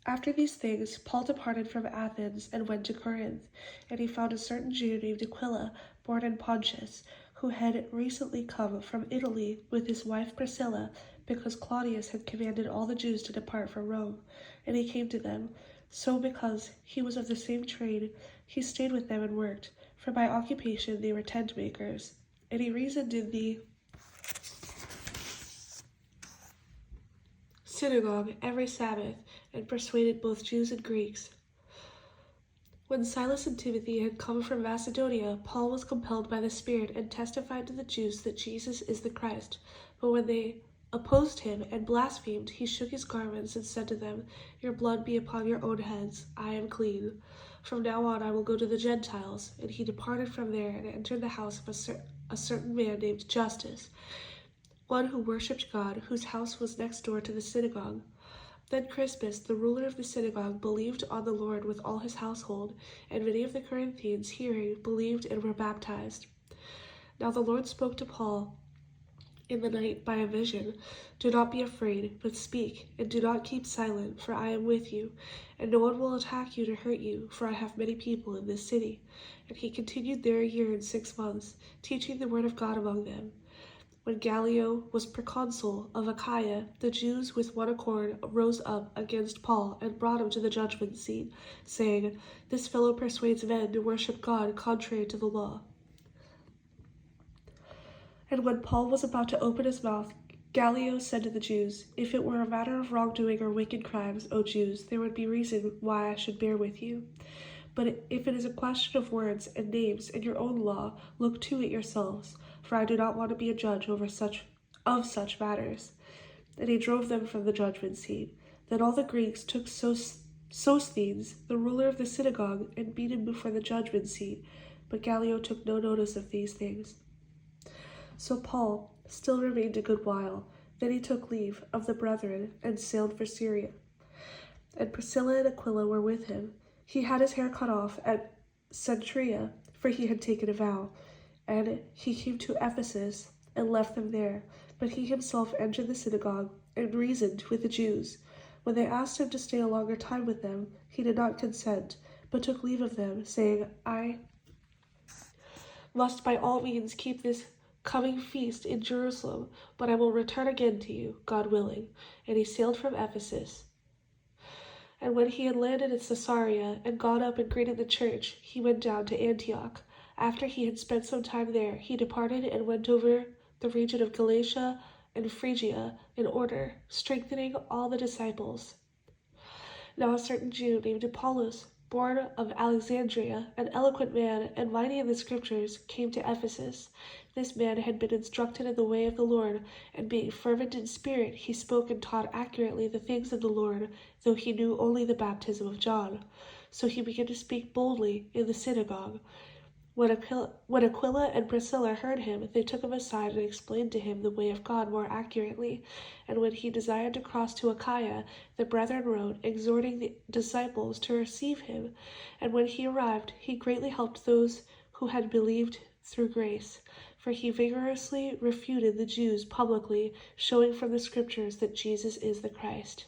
After these things, Paul departed from Athens and went to Corinth, and he found a certain Jew named Aquila, born in Pontus, who had recently come from Italy with his wife Priscilla, because Claudius had commanded all the Jews to depart from Rome. And he came to them. So because he was of the same trade, he stayed with them and worked, for by occupation they were tent makers. And he reasoned in the synagogue every Sabbath, and persuaded both Jews and Greeks. When Silas and Timothy had come from Macedonia, Paul was compelled by the Spirit and testified to the Jews that Jesus is the Christ. But when they opposed him and blasphemed, he shook his garments and said to them, "Your blood be upon your own heads. I am clean. From now on I will go to the Gentiles." And he departed from there and entered the house of a certain man named Justus, one who worshipped God, whose house was next door to the synagogue. Then Crispus, the ruler of the synagogue, believed on the Lord with all his household, and many of the Corinthians, hearing, believed and were baptized. Now the Lord spoke to Paul in the night by a vision. "Do not be afraid, but speak, and do not keep silent, for I am with you, and no one will attack you to hurt you, for I have many people in this city." And he continued there 1 year and 6 months, teaching the word of God among them. When Gallio was proconsul of Achaia, the Jews with one accord rose up against Paul and brought him to the judgment seat, saying, "This fellow persuades men to worship God contrary to the law." And when Paul was about to open his mouth, Gallio said to the Jews, "If it were a matter of wrongdoing or wicked crimes, O Jews, there would be reason why I should bear with you. But if it is a question of words and names and your own law, look to it yourselves, for I do not want to be a judge of such matters." And he drove them from the judgment seat. Then all the Greeks took Sosthenes, the ruler of the synagogue, and beat him before the judgment seat. But Gallio took no notice of these things. So Paul still remained a good while. Then he took leave of the brethren and sailed for Syria. And Priscilla and Aquila were with him. He had his hair cut off at Cenchrea, for he had taken a vow. And he came to Ephesus and left them there. But he himself entered the synagogue and reasoned with the Jews. When they asked him to stay a longer time with them, he did not consent, but took leave of them, saying, "I must by all means keep this coming feast in Jerusalem, but I will return again to you, God willing." And he sailed from Ephesus. And when he had landed at Caesarea and gone up and greeted the church, he went down to Antioch. After he had spent some time there, he departed and went over the region of Galatia and Phrygia in order, strengthening all the disciples. Now a certain Jew named Apollos, born of Alexandria, an eloquent man and mighty in the Scriptures, came to Ephesus. This man had been instructed in the way of the Lord, and being fervent in spirit, he spoke and taught accurately the things of the Lord, though he knew only the baptism of John. So he began to speak boldly in the synagogue. When Aquila and Priscilla heard him, they took him aside and explained to him the way of God more accurately. And when he desired to cross to Achaia, the brethren wrote, exhorting the disciples to receive him. And when he arrived, he greatly helped those who had believed through grace. For he vigorously refuted the Jews publicly, showing from the Scriptures that Jesus is the Christ.